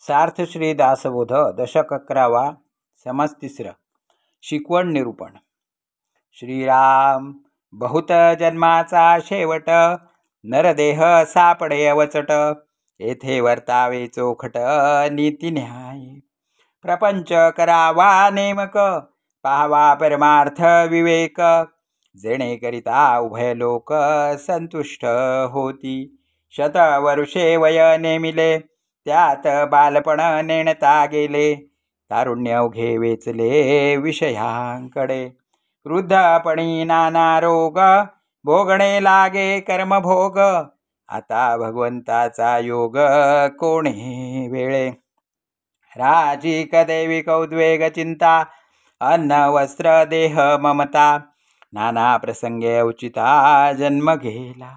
सार्थ श्री दासबोध दशक 11वा समास 3 शिकवण निरूपण। श्रीराम बहुत जन्माचा शेवट, नरदेह सापडे अवचट, येथे वर्तावे चोखट नीती न्याय। प्रपंच करावा नेमक, पाहावा परमार्थ विवेक, जेणेकरिता उभय लोक संतुष्ट होती। शतवर्षे वय नेमिले, त्यात बालपण नेणता गेले, तारुण्य अवघे वेचले विषयांकडे। वृद्धपणी नाना रोग, भोगणे लागे कर्मभोग, आता भगवंताचा योग कोणे वेळे। राजिक दैविक उद्वेग चिंता, अन्न वस्त्र देह ममता, नाना प्रसंगे उचिता जन्म गेला।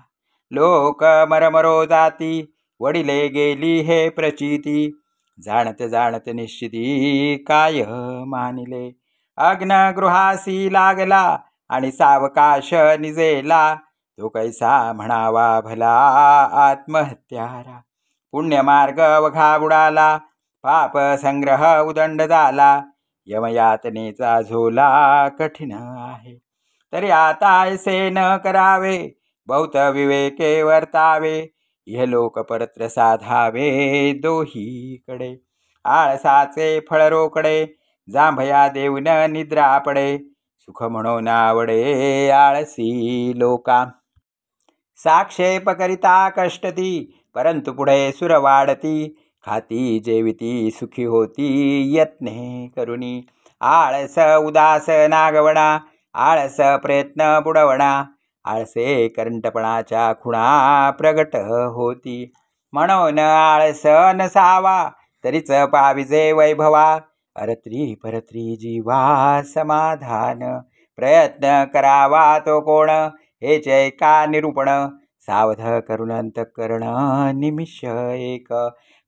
लोक मरमरो जाती, वडिले गेली हे प्रचिती, जाणत जाणत निश्चिती काय मानिले। अग्नगृहासी लागला, आणि सावकाश निजेला, तो कैसा म्हणावा भला आत्महत्यारा। पुण्यमार्ग अवघा बुडाला, पाप संग्रह उदंड झाला, यमयातनेचा झोला कठीण आहे। तरी आता ऐसे न करावे, बहुत विवेके वर्तावे, इह लोक परत्र साधावे दोहीकडे। आळसाचे फळ रोकडे, जांभया देऊन निद्रा पडे, सुख म्हणून आवडे आळसी लोका। साक्षेप करिता कष्टती, परंतु पुढे सुर वाढती, खाती जेविती सुखी होती यत्ने करुनी। आळस उदास नागवणा, आळस प्रयत्न बुडवणा, आळसे करंटपणाच्या खुणा प्रगट होती। म्हणून आळस नसावा, तरीच पाविजे वैभवा, अरत्री परत्री जीवा समाधान। प्रयत्न करावा तो कोण, हेच ऐका निरूपण, सावध करून अंतःकरण निमिष एक।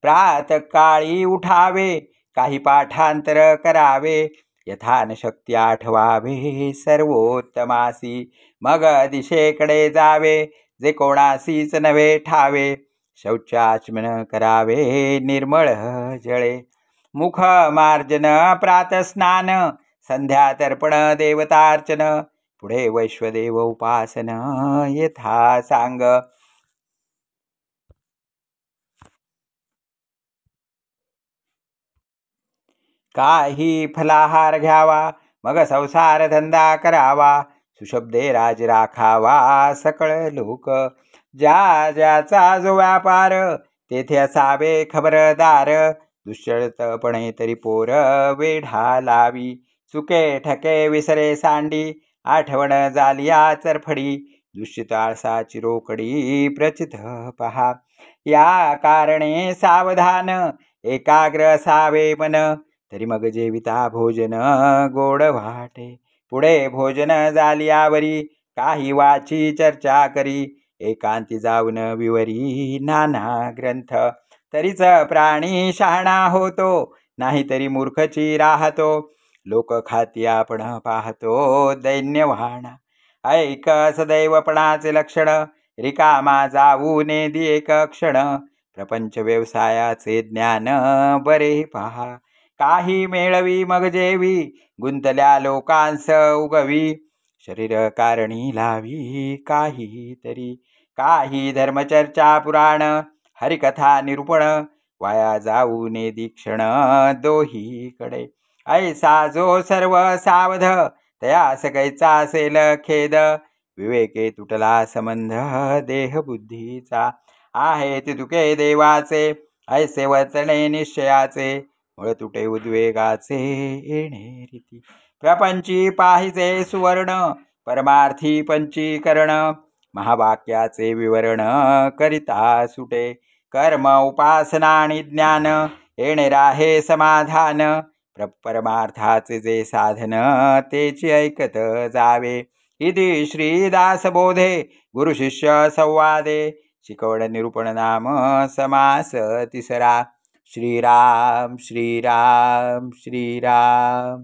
प्रातःकाळी उठावे, काही पाठांतर करावे, यथानशक्ती आठवावे सर्वोत्तमासी। मग दिशेकडे जावे, जे कोणासीच नव्हे ठावे, शौचाचमन करावे निर्मळ जळे। मुख मार्जन प्रातस्नान, संध्या तर्पण देवतार्चन, पुढे वैश्वदेव उपासन यथा सांग। काही फलाहार घ्यावा, मग संसार धंदा करावा, सुशब्दे राज राखावा सकळ लोक। ज्या ज्याचा जो व्यापार, तेथे असावे खबरदार, दुश्चरितपणे तरी पोर वेढा लावी। चुके ठके विसरे सांडी, आठवण झालिया चरफडी, दुश्चित आळसाची रोकडी प्रचित पहा। या कारणे सावधान, एकाग्र असावे मन, तरी मग जेविता भोजन गोड वाटे। पुढे भोजन झालियावरी, काही वाची चर्चा करी, एकांती जाऊन विवरी नाना ग्रंथ। तरीच प्राणी शहाणा होतो, नाहीतरी मूर्खची राहतो, लोक खाती आपण पाहतो दैन्यवाणा। ऐक सदैवपणाचे लक्षण, रिकामा जाऊ नेदी एक क्षण, प्रपंच व्यवसायाचे ज्ञान बरे पहा। काही मेळवी मग जेवी, गुंतल्या लोकांस उगवी, शरीर कारणी लावी काहीतरी। काही धर्मचर्चा पुराण, हरिकथा निरूपण, वाया जाऊ नेदी क्षण दोहीकडे। ऐसा जो सर्व सावध, तयास कैचा असेल खेद, विवेके तुटला संबंध देह बुद्धीचा। आहे तुके देवाचे, ऐसे वचने निश्चयाचे, मुळ तुटे उद्वेगाचे येणे रीती। प्रपंची पाहिजे सुवर्ण, परमार्थी पंचीकरण, महावाक्याचे विवरण करिता सुटे। कर्म उपासना आणि ज्ञान, येणे राहे समाधान, परमार्थाचे जे साधन, तेची ऐकत जावे। इति श्री दासबोधे गुरु शिष्य संवादे, शिकवण निरूपण नाम समास 3। श्रीराम श्रीराम श्रीराम।